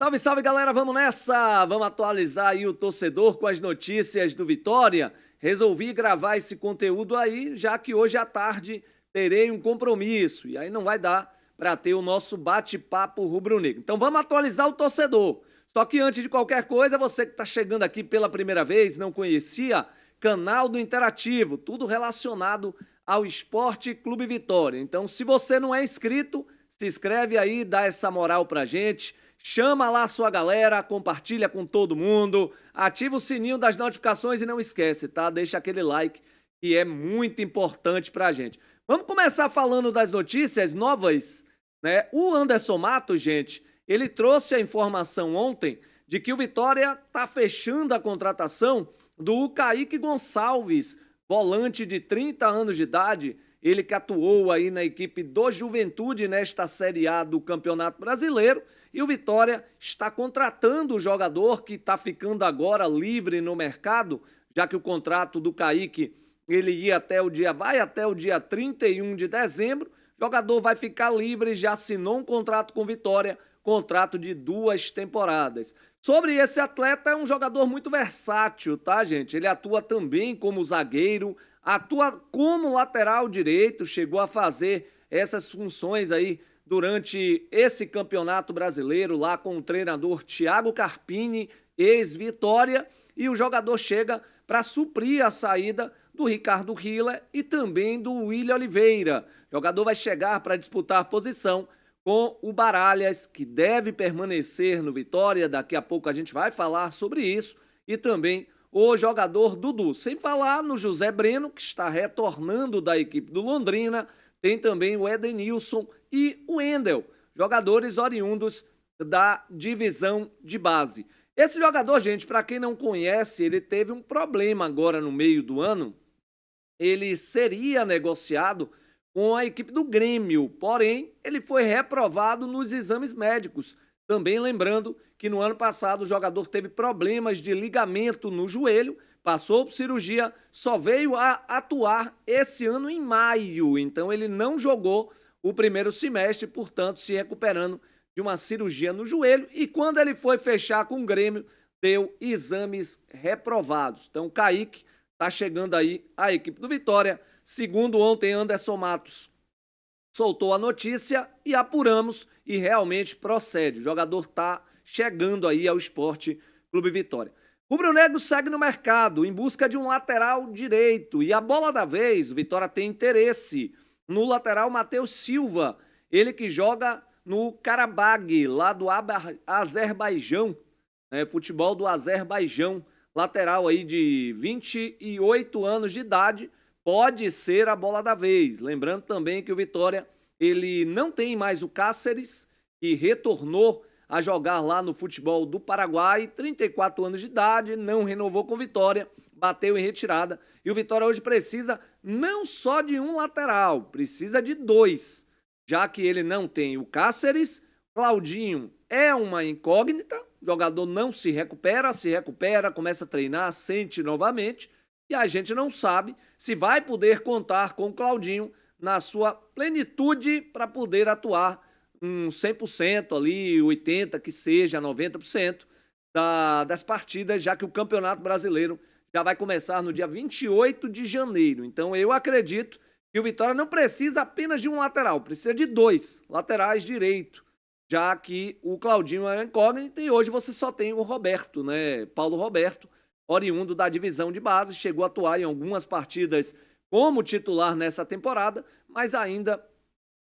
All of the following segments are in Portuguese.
Salve, salve, galera, vamos nessa! Vamos atualizar aí o torcedor com as notícias do Vitória. Resolvi gravar esse conteúdo aí, já que hoje à tarde terei um compromisso e aí não vai dar para ter o nosso bate-papo rubro-negro. Então vamos atualizar o torcedor. Só que antes de qualquer coisa, você que está chegando aqui pela primeira vez, não conhecia, canal do Interativo, tudo relacionado ao Esporte Clube Vitória. Então, se você não é inscrito, se inscreve aí, dá essa moral pra gente. Chama lá a sua galera, compartilha com todo mundo, ativa o sininho das notificações e não esquece, tá? Deixa aquele like que é muito importante pra gente. Vamos começar falando das notícias novas, né? O Anderson Matos, gente, ele trouxe a informação ontem de que o Vitória tá fechando a contratação do Kaique Gonçalves, volante de 30 anos de idade, ele que atuou aí na equipe do Juventude nesta Série A do Campeonato Brasileiro. E o Vitória está contratando o jogador que está ficando agora livre no mercado, já que o contrato do Kaique vai até o dia 31 de dezembro. O jogador vai ficar livre, já assinou um contrato com Vitória, contrato de 2 temporadas. Sobre esse atleta, é um jogador muito versátil, tá, gente? Ele atua também como zagueiro, atua como lateral direito, chegou a fazer essas funções aí durante esse campeonato brasileiro lá com o treinador Thiago Carpini, ex-Vitória, e o jogador chega para suprir a saída do Ricardo Hiller e também do William Oliveira. O jogador vai chegar para disputar a posição com o Baralhas, que deve permanecer no Vitória, daqui a pouco a gente vai falar sobre isso, e também o jogador Dudu. Sem falar no José Breno, que está retornando da equipe do Londrina, tem também o Edenilson e o Wendel, jogadores oriundos da divisão de base. Esse jogador, gente, para quem não conhece, ele teve um problema agora no meio do ano. Ele seria negociado com a equipe do Grêmio, porém, ele foi reprovado nos exames médicos. Também lembrando que no ano passado o jogador teve problemas de ligamento no joelho, passou por cirurgia, só veio a atuar esse ano em maio, então ele não jogou o primeiro semestre, portanto, se recuperando de uma cirurgia no joelho, e quando ele foi fechar com o Grêmio, deu exames reprovados. Então, o Kaique está chegando aí à equipe do Vitória. Segundo ontem, Anderson Matos soltou a notícia e apuramos e realmente procede. O jogador está chegando aí ao Esporte Clube Vitória. O Rubro-Negro segue no mercado em busca de um lateral direito e a bola da vez, o Vitória tem interesse no lateral Matheus Silva, ele que joga no Karabag, lá do Azerbaijão, né, futebol do Azerbaijão, lateral aí de 28 anos de idade, pode ser a bola da vez. Lembrando também que o Vitória, ele não tem mais o Cáceres, que retornou a jogar lá no futebol do Paraguai, 34 anos de idade, não renovou com Vitória, bateu em retirada. E o Vitória hoje precisa não só de um lateral, precisa de 2, já que ele não tem o Cáceres. Claudinho é uma incógnita, o jogador não se recupera, começa a treinar, sente novamente, e a gente não sabe se vai poder contar com o Claudinho na sua plenitude para poder atuar 100% ali, 80% que seja, 90% das partidas, já que o Campeonato Brasileiro já vai começar no dia 28 de janeiro. Então eu acredito que o Vitória não precisa apenas de um lateral, precisa de 2 laterais direito, já que o Claudinho é incógnito e hoje você só tem o Roberto, né? Paulo Roberto, oriundo da divisão de base, chegou a atuar em algumas partidas como titular nessa temporada, mas ainda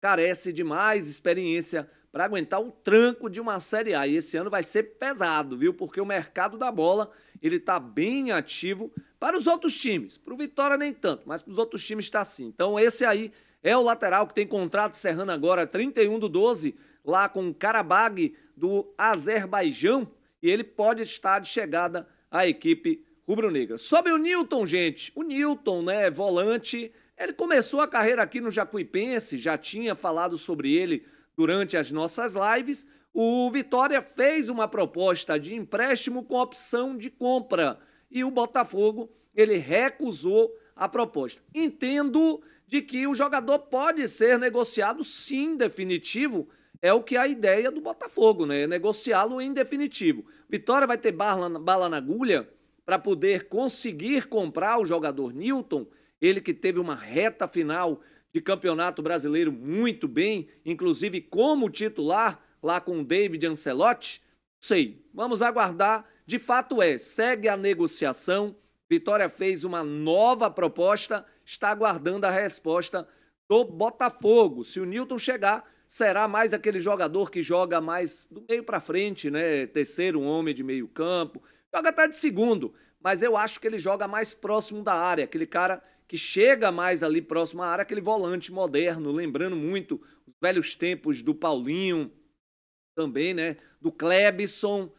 carece de mais experiência para aguentar o tranco de uma Série A. E esse ano vai ser pesado, viu? Porque o mercado da bola, ele tá bem ativo para os outros times. Para o Vitória nem tanto, mas para os outros times está sim. Então esse aí é o lateral que tem contrato encerrando agora 31/12, lá com o Karabag do Azerbaijão, e ele pode estar de chegada à equipe rubro-negra. Sobre o Newton, gente, o Newton, né, volante, ele começou a carreira aqui no Jacuipense, já tinha falado sobre ele durante as nossas lives. O Vitória fez uma proposta de empréstimo com opção de compra e o Botafogo, ele recusou a proposta. Entendo de que o jogador pode ser negociado sim, definitivo, é o que é a ideia do Botafogo, né? Negociá-lo em definitivo. Vitória vai ter bala na agulha para poder conseguir comprar o jogador Nilton, ele que teve uma reta final de Campeonato Brasileiro muito bem, inclusive como titular lá com o David Ancelotti. Sei, vamos aguardar. De fato segue a negociação. Vitória fez uma nova proposta, está aguardando a resposta do Botafogo. Se o Nilton chegar, será mais aquele jogador que joga mais do meio para frente, né? Terceiro homem de meio campo. Joga até de segundo, mas eu acho que ele joga mais próximo da área, aquele cara que chega mais ali próximo à área, aquele volante moderno, lembrando muito os velhos tempos do Paulinho, também, né? Do Clebson.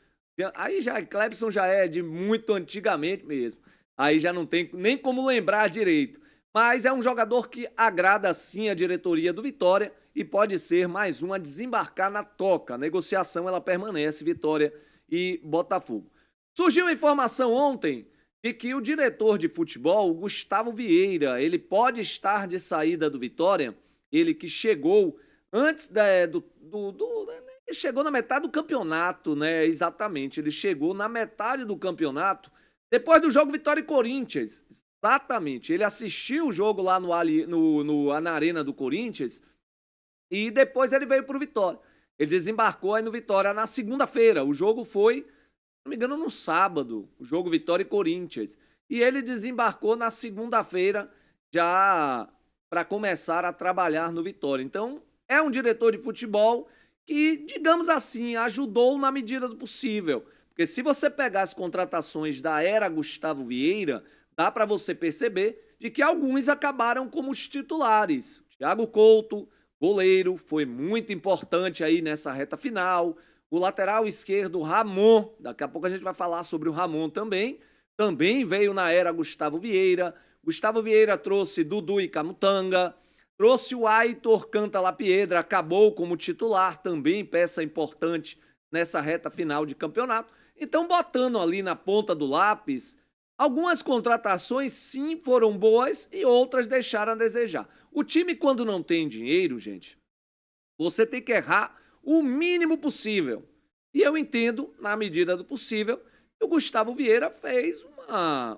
Aí já, Clebson já é de muito antigamente mesmo. Aí já não tem nem como lembrar direito. Mas é um jogador que agrada sim a diretoria do Vitória e pode ser mais um a desembarcar na toca. A negociação ela permanece, Vitória e Botafogo. Surgiu a informação ontem de que o diretor de futebol, Gustavo Vieira, ele pode estar de saída do Vitória, ele que chegou antes ele chegou na metade do campeonato, né? Exatamente, ele chegou na metade do campeonato, depois do jogo Vitória e Corinthians. Exatamente, ele assistiu o jogo lá na Arena do Corinthians e depois ele veio para o Vitória. Ele desembarcou aí no Vitória na segunda-feira. O jogo foi, se não me engano, no sábado, o jogo Vitória e Corinthians. E ele desembarcou na segunda-feira já para começar a trabalhar no Vitória. Então, é um diretor de futebol que, digamos assim, ajudou na medida do possível. Porque se você pegar as contratações da era Gustavo Vieira, dá para você perceber de que alguns acabaram como os titulares. Thiago Couto, goleiro, foi muito importante aí nessa reta final. O lateral esquerdo, Ramon, daqui a pouco a gente vai falar sobre o Ramon também veio na era Gustavo Vieira. Gustavo Vieira trouxe Dudu e Camutanga, trouxe o Aitor Cantalapiedra, acabou como titular, também peça importante nessa reta final de campeonato. Então, botando ali na ponta do lápis, algumas contratações sim foram boas e outras deixaram a desejar. O time, quando não tem dinheiro, gente, você tem que errar o mínimo possível. E eu entendo, na medida do possível, que o Gustavo Vieira fez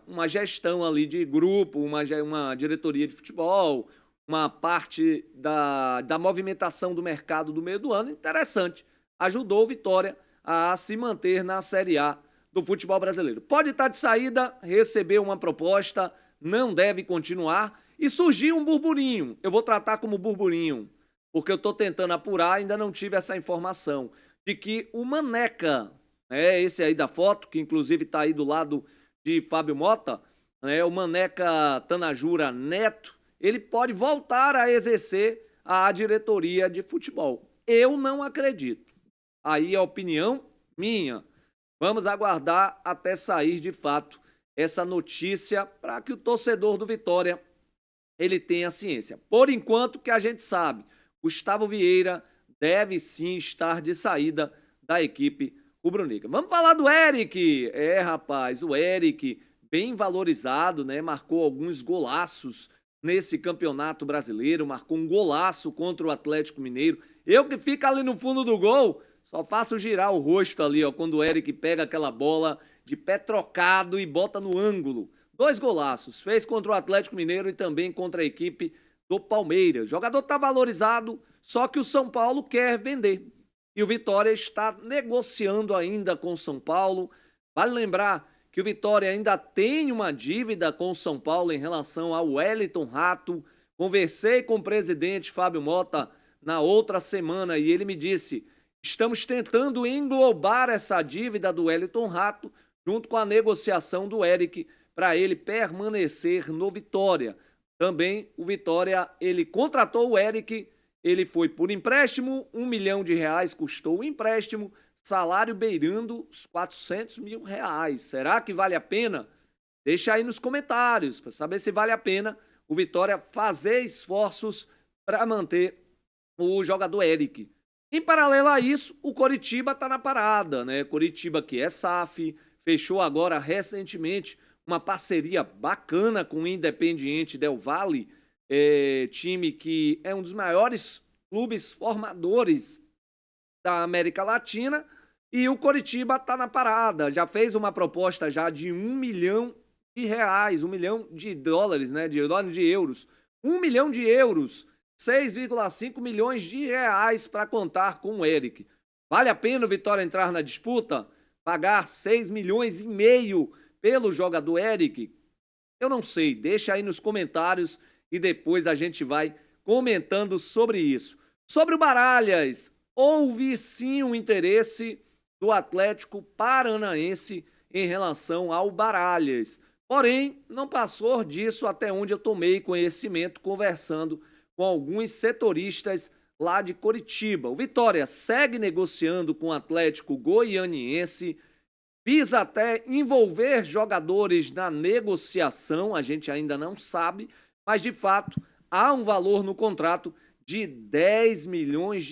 uma gestão ali de grupo, uma diretoria de futebol, uma parte da movimentação do mercado do meio do ano interessante. Ajudou o Vitória a se manter na Série A do futebol brasileiro. Pode estar de saída, receber uma proposta, não deve continuar. E surgiu um burburinho. Eu vou tratar como burburinho, porque eu estou tentando apurar, ainda não tive essa informação, de que o Maneca, esse aí da foto, que inclusive está aí do lado de Fábio Mota, o Maneca Tanajura Neto, ele pode voltar a exercer a diretoria de futebol. Eu não acredito. Aí é a opinião minha. Vamos aguardar até sair de fato essa notícia para que o torcedor do Vitória ele tenha ciência. Por enquanto que a gente sabe, Gustavo Vieira deve sim estar de saída da equipe rubro-negra. Vamos falar do Eric. Rapaz, o Eric, bem valorizado, né? Marcou alguns golaços nesse campeonato brasileiro, marcou um golaço contra o Atlético Mineiro. Eu que fico ali no fundo do gol, só faço girar o rosto ali, ó, quando o Eric pega aquela bola de pé trocado e bota no ângulo. 2 golaços, fez contra o Atlético Mineiro e também contra a equipe do Palmeiras. O jogador está valorizado, só que o São Paulo quer vender. E o Vitória está negociando ainda com o São Paulo. Vale lembrar que o Vitória ainda tem uma dívida com o São Paulo em relação ao Wellington Rato. Conversei com o presidente Fábio Mota na outra semana e ele me disse: estamos tentando englobar essa dívida do Wellington Rato junto com a negociação do Eric para ele permanecer no Vitória. Também o Vitória, ele contratou o Eric, ele foi por empréstimo, R$ 1 milhão custou o empréstimo, salário beirando os R$ 400 mil. Será que vale a pena? Deixa aí nos comentários para saber se vale a pena o Vitória fazer esforços para manter o jogador Eric. Em paralelo a isso, o Coritiba está na parada, né? Coritiba que é SAF, fechou agora recentemente uma parceria bacana com o Independiente Del Valle, time que é um dos maiores clubes formadores da América Latina, e o Coritiba está na parada. Já fez uma proposta já de R$ 1 milhão, US$ 1 milhão, né? De euros. R$ 1 milhão, 6,5 milhões de reais para contar com o Eric. Vale a pena o Vitória entrar na disputa? Pagar 6,5 milhões pelo jogador Eric? Eu não sei, deixa aí nos comentários e depois a gente vai comentando sobre isso. Sobre o Baralhas, houve sim um interesse do Atlético Paranaense em relação ao Baralhas. Porém, não passou disso até onde eu tomei conhecimento conversando com alguns setoristas lá de Coritiba. O Vitória segue negociando com o Atlético Goianiense, visa até envolver jogadores na negociação, a gente ainda não sabe, mas de fato há um valor no contrato de R$ 10 milhões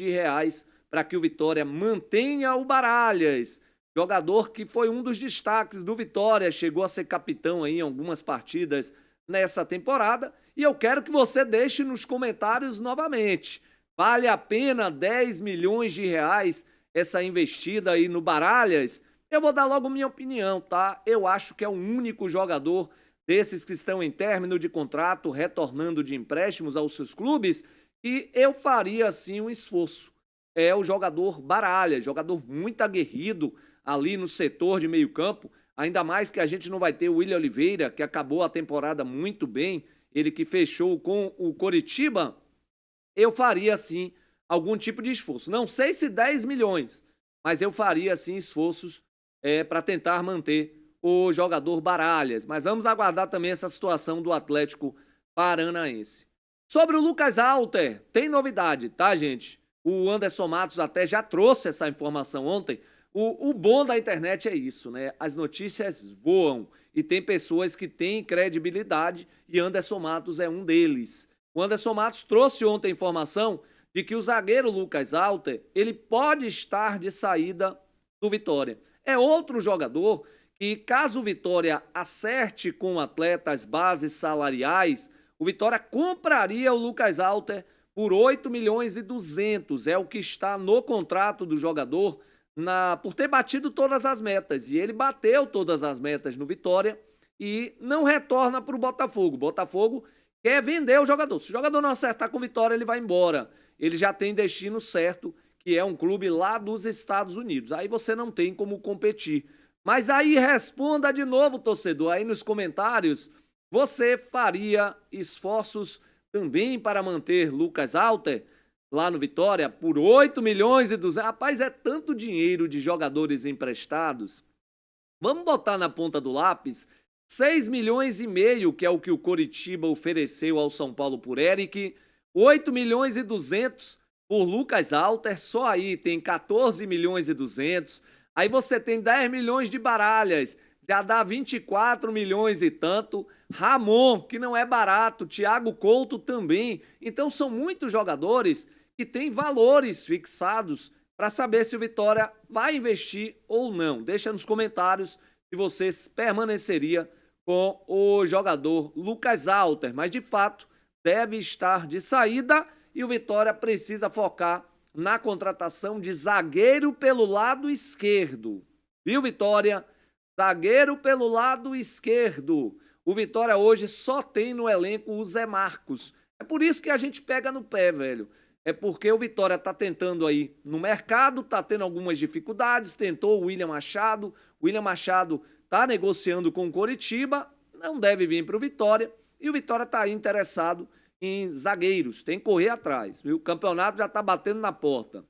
para que o Vitória mantenha o Baralhas, jogador que foi um dos destaques do Vitória, chegou a ser capitão aí em algumas partidas nessa temporada, e eu quero que você deixe nos comentários novamente. Vale a pena R$ 10 milhões essa investida aí no Baralhas? Eu vou dar logo minha opinião, tá? Eu acho que é o único jogador desses que estão em término de contrato, retornando de empréstimos aos seus clubes, e eu faria sim um esforço. É o jogador Baralhas, jogador muito aguerrido ali no setor de meio campo, ainda mais que a gente não vai ter o William Oliveira, que acabou a temporada muito bem, ele que fechou com o Coritiba. Eu faria sim algum tipo de esforço. Não sei se 10 milhões, mas eu faria sim esforços para tentar manter o jogador Baralhas. Mas vamos aguardar também essa situação do Atlético Paranaense. Sobre o Lucas Alter, tem novidade, tá, gente? O Anderson Matos até já trouxe essa informação ontem. O bom da internet é isso, né? As notícias voam e tem pessoas que têm credibilidade e Anderson Matos é um deles. O Anderson Matos trouxe ontem a informação de que o zagueiro Lucas Alter, ele pode estar de saída do Vitória. É outro jogador que, caso o Vitória acerte com o atleta as bases salariais, o Vitória compraria o Lucas Alter por 8,2 milhões. É o que está no contrato do jogador por ter batido todas as metas. E ele bateu todas as metas no Vitória e não retorna para o Botafogo. O Botafogo quer vender o jogador. Se o jogador não acertar com o Vitória, ele vai embora. Ele já tem destino certo, que é um clube lá dos Estados Unidos. Aí você não tem como competir. Mas aí responda de novo, torcedor, aí nos comentários, você faria esforços também para manter Lucas Alter lá no Vitória por 8,2 milhões? Rapaz, é tanto dinheiro de jogadores emprestados. Vamos botar na ponta do lápis 6,5 milhões, que é o que o Coritiba ofereceu ao São Paulo por Eric, 8,2 milhões por Lucas Alter, só aí tem 14,2 milhões. Aí você tem 10 milhões de Baralhas, já dá 24 milhões e tanto. Ramon, que não é barato, Thiago Couto também. Então são muitos jogadores que têm valores fixados para saber se o Vitória vai investir ou não. Deixa nos comentários se você permaneceria com o jogador Lucas Alter, mas de fato deve estar de saída e o Vitória precisa focar na contratação de zagueiro pelo lado esquerdo. Viu, Vitória? Zagueiro pelo lado esquerdo. O Vitória hoje só tem no elenco o Zé Marcos. É por isso que a gente pega no pé, velho. É porque o Vitória tá tentando aí no mercado, tá tendo algumas dificuldades, tentou o William Machado. O William Machado tá negociando com o Coritiba, não deve vir para o Vitória. E o Vitória tá aí interessado em zagueiros, tem que correr atrás, viu? O campeonato já tá batendo na porta.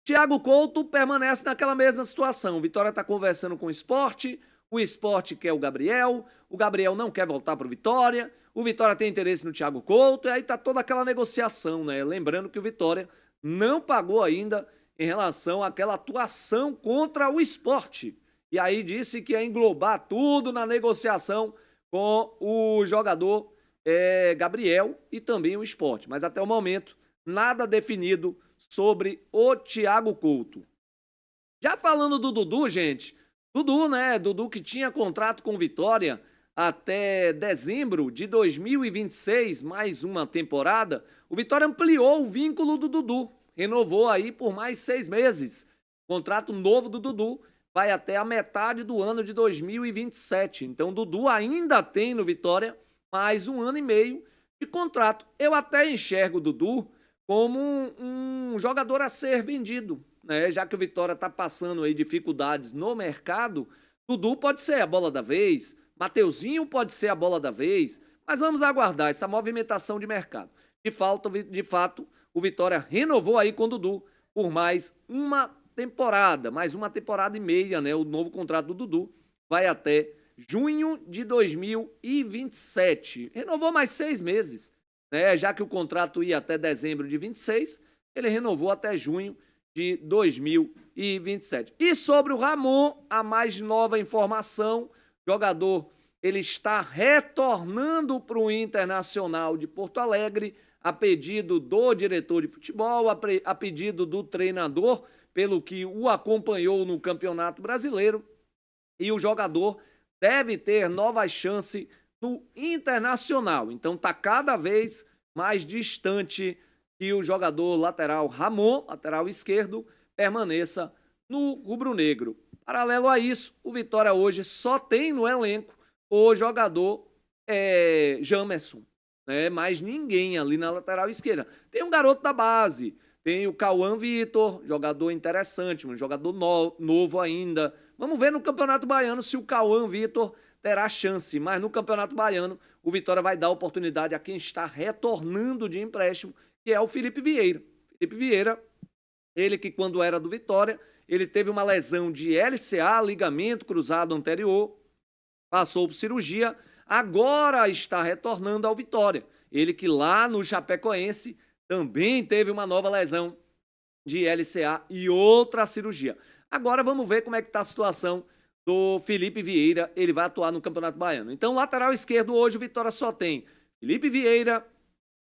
Thiago Couto permanece naquela mesma situação. O Vitória está conversando com o Sport quer o Gabriel não quer voltar para o Vitória tem interesse no Thiago Couto, e aí tá toda aquela negociação, né? Lembrando que o Vitória não pagou ainda em relação àquela atuação contra o Sport. E aí disse que ia englobar tudo na negociação com o jogador Gabriel e também o Sport. Mas até o momento, nada definido sobre o Thiago Couto. Já falando do Dudu, gente, Dudu que tinha contrato com Vitória até dezembro de 2026, mais uma temporada, o Vitória ampliou o vínculo do Dudu. renovou aí por mais 6 meses. Contrato novo do Dudu vai até a metade do ano de 2027. Então, Dudu ainda tem no Vitória mais 1 ano e meio de contrato. Eu até enxergo o Dudu como um jogador a ser vendido, né? Já que o Vitória está passando aí dificuldades no mercado, Dudu pode ser a bola da vez, Mateuzinho pode ser a bola da vez, mas vamos aguardar essa movimentação de mercado. De fato, o Vitória renovou aí com o Dudu por mais mais 1 temporada e meia, né? O novo contrato do Dudu vai até junho de 2027. Renovou mais 6 meses, né? Já que o contrato ia até dezembro de 26, ele renovou até junho de 2027. E sobre o Ramon, a mais nova informação, jogador, ele está retornando para o Internacional de Porto Alegre, a pedido do diretor de futebol, a pedido do treinador, pelo que o acompanhou no Campeonato Brasileiro, e o jogador deve ter nova chance no Internacional. Então está cada vez mais distante que o jogador lateral Ramon, lateral esquerdo, permaneça no rubro-negro. Paralelo a isso, o Vitória hoje só tem no elenco o jogador Jamerson, né? Mais ninguém ali na lateral esquerda. Tem um garoto da base, tem o Cauã Vitor, jogador interessante, um jogador novo ainda. Vamos ver no Campeonato Baiano se o Cauã Vitor terá chance, mas no Campeonato Baiano o Vitória vai dar oportunidade a quem está retornando de empréstimo, que é o Felipe Vieira. Felipe Vieira, ele que quando era do Vitória, ele teve uma lesão de LCA, ligamento cruzado anterior, passou por cirurgia, agora está retornando ao Vitória. Ele que lá no Chapecoense também teve uma nova lesão de LCA e outra cirurgia. Agora vamos ver como é que está a situação do Felipe Vieira, ele vai atuar no Campeonato Baiano. Então, lateral esquerdo hoje o Vitória só tem Felipe Vieira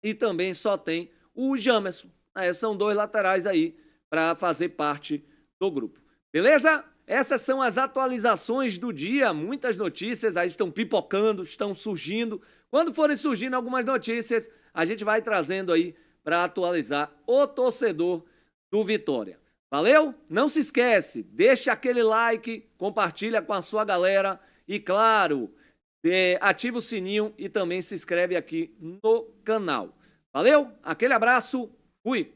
e também só tem o Jamerson. São 2 laterais aí para fazer parte do grupo. Beleza? Essas são as atualizações do dia. Muitas notícias aí estão pipocando, estão surgindo. Quando forem surgindo algumas notícias, a gente vai trazendo aí para atualizar o torcedor do Vitória. Valeu? Não se esquece, deixa aquele like, compartilha com a sua galera e, claro, ativa o sininho e também se inscreve aqui no canal. Valeu? Aquele abraço, fui!